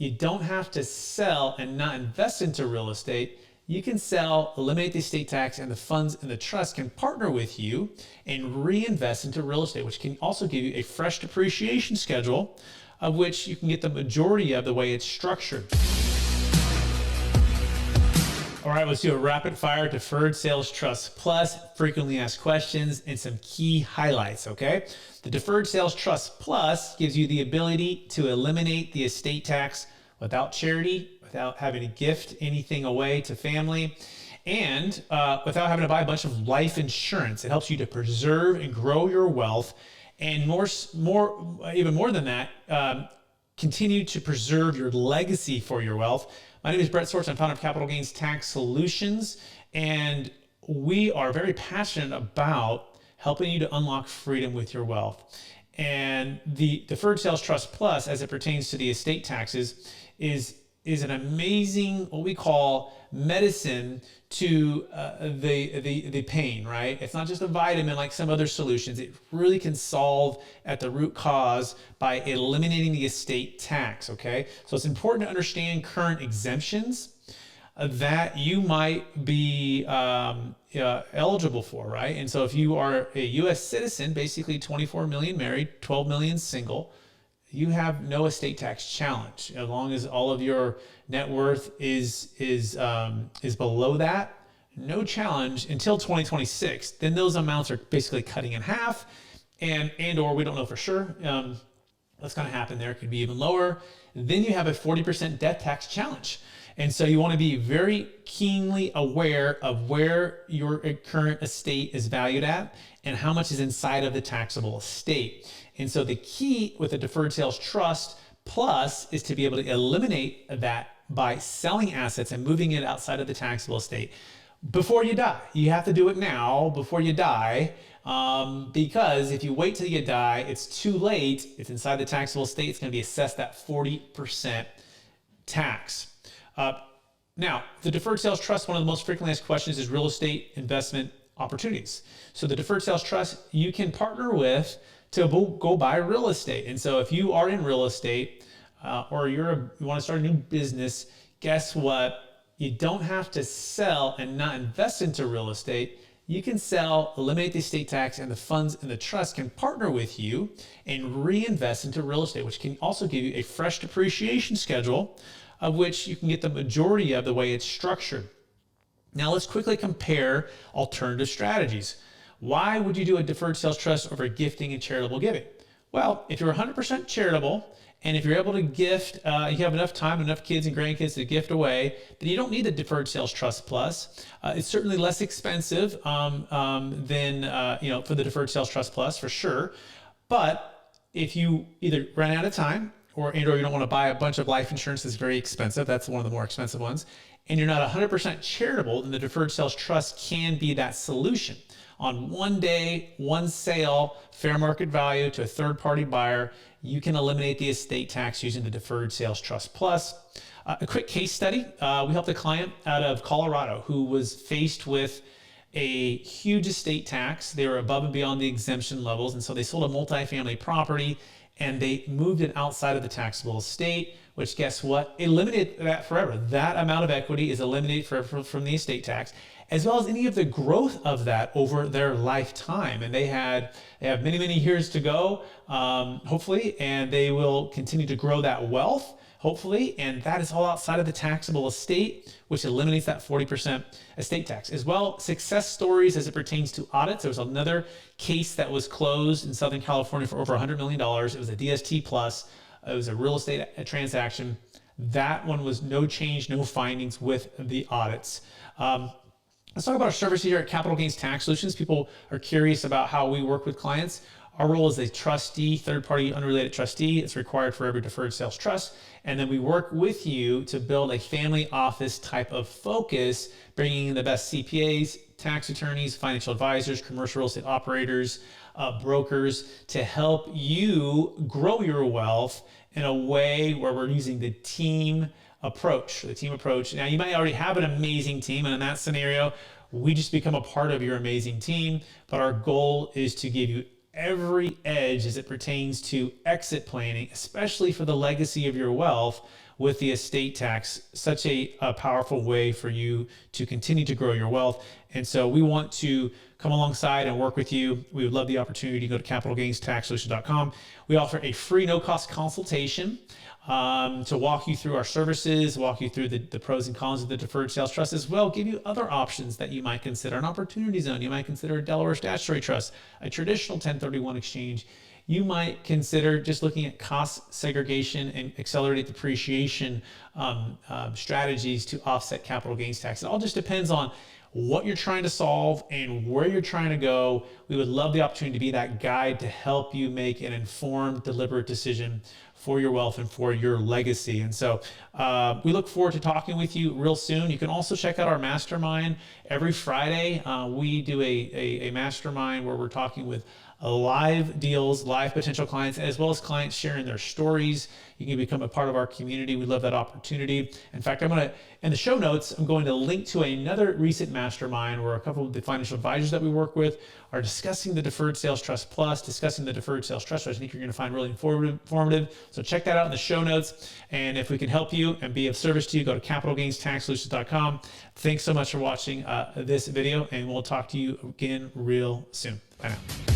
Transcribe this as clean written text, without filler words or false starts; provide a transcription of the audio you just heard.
you don't have to sell and not invest into real estate. You can sell, eliminate the estate tax, and the funds in the trust can partner with you and reinvest into real estate, which can also give you a fresh depreciation schedule, of which you can get the majority of the way it's structured. All right, let's do a rapid fire Deferred Sales Trust Plus, frequently asked questions, and some key highlights, okay? The Deferred Sales Trust Plus gives you the ability to eliminate the estate tax without charity, without having to gift anything away to family, and without having to buy a bunch of life insurance. It helps you to preserve and grow your wealth, and even more than that, continue to preserve your legacy for your wealth. My name is Brett Swarts. I'm founder of Capital Gains Tax Solutions, and we are very passionate about helping you to unlock freedom with your wealth. And the Deferred Sales Trust Plus, as it pertains to the estate taxes, is an amazing, what we call medicine to the pain, right? It's not just a vitamin like some other solutions. It really can solve at the root cause by eliminating the estate tax, okay? So it's important to understand current exemptions that you might be eligible for, right? And so if you are a U.S. citizen, basically 24 million married, 12 million single, you have no estate tax challenge as long as all of your net worth is below that. No challenge until 2026. Then those amounts are basically cutting in half, and or we don't know for sure what's going to happen there. It could be even lower. Then you have a 40% death tax challenge. And so you want to be very keenly aware of where your current estate is valued at and how much is inside of the taxable estate. And so the key with the Deferred Sales Trust Plus is to be able to eliminate that by selling assets and moving it outside of the taxable estate before you die. You have to do it now before you die, because if you wait till you die, it's too late. It's inside the taxable estate. It's going to be assessed at 40% tax. Now, the Deferred Sales Trust, one of the most frequently asked questions is real estate investment opportunities. So the Deferred Sales Trust, you can partner with to go buy real estate. And so if you are in real estate or you want to start a new business, guess what? You don't have to sell and not invest into real estate. You can sell, eliminate the estate tax, and the funds in the trust can partner with you and reinvest into real estate, which can also give you a fresh depreciation schedule, of which you can get the majority of the way it's structured. Now let's quickly compare alternative strategies. Why would you do a Deferred Sales Trust over gifting and charitable giving? Well, if you're 100% charitable, and if you're able to gift, you have enough time, enough kids and grandkids to gift away, then you don't need the Deferred Sales Trust Plus. It's certainly less expensive than for the Deferred Sales Trust Plus, for sure. But if you either run out of time or you don't want to buy a bunch of life insurance that's very expensive, that's one of the more expensive ones, and you're not 100% charitable, then the Deferred Sales Trust can be that solution. On one day, one sale, fair market value to a third-party buyer, you can eliminate the estate tax using the Deferred Sales Trust Plus. A quick case study. We helped a client out of Colorado who was faced with a huge estate tax. They were above and beyond the exemption levels, and so they sold a multifamily property and they moved it outside of the taxable estate, which, guess what? Eliminated that forever. That amount of equity is eliminated forever from the estate tax, as well as any of the growth of that over their lifetime. And they have many, many years to go, hopefully, and they will continue to grow that wealth, hopefully, and that is all outside of the taxable estate, which eliminates that 40% estate tax. As well, success stories as it pertains to audits. There was another case that was closed in Southern California for over $100 million. It was a DST plus. It was a real estate transaction. That one was no change, no findings with the audits. Let's talk about our service here at Capital Gains Tax Solutions. People are curious about how we work with clients. Our role is a trustee, third-party unrelated trustee. It's required for every Deferred Sales Trust. And then we work with you to build a family office type of focus, bringing in the best CPAs, tax attorneys, financial advisors, commercial real estate operators, brokers, to help you grow your wealth in a way where we're using the team approach. Now, you might already have an amazing team, and in that scenario, we just become a part of your amazing team. But our goal is to give you every edge as it pertains to exit planning, especially for the legacy of your wealth, with the estate tax, such a powerful way for you to continue to grow your wealth. And so we want to come alongside and work with you. We would love the opportunity to go to capitalgainstaxsolutions.com. We offer a free no-cost consultation to walk you through our services, walk you through the pros and cons of the deferred sales trust, as well give you other options that you might consider. An opportunity zone, you might consider a Delaware statutory trust, a traditional 1031 exchange. You might consider just looking at cost segregation and accelerated depreciation strategies to offset capital gains tax. It all just depends on what you're trying to solve and where you're trying to go. We would love the opportunity to be that guide to help you make an informed, deliberate decision for your wealth and for your legacy. And so we look forward to talking with you real soon. You can also check out our mastermind every Friday. We do a mastermind where we're talking with live deals, live potential clients, as well as clients sharing their stories. You can become a part of our community. We love that opportunity. In fact, in the show notes, I'm going to link to another recent mastermind where a couple of the financial advisors that we work with are discussing the Deferred Sales Trust Plus, discussing the Deferred Sales Trust, which I think you're going to find really informative. So check that out in the show notes. And if we can help you and be of service to you, go to capitalgainstaxsolutions.com. Thanks so much for watching this video, and we'll talk to you again real soon. Bye now.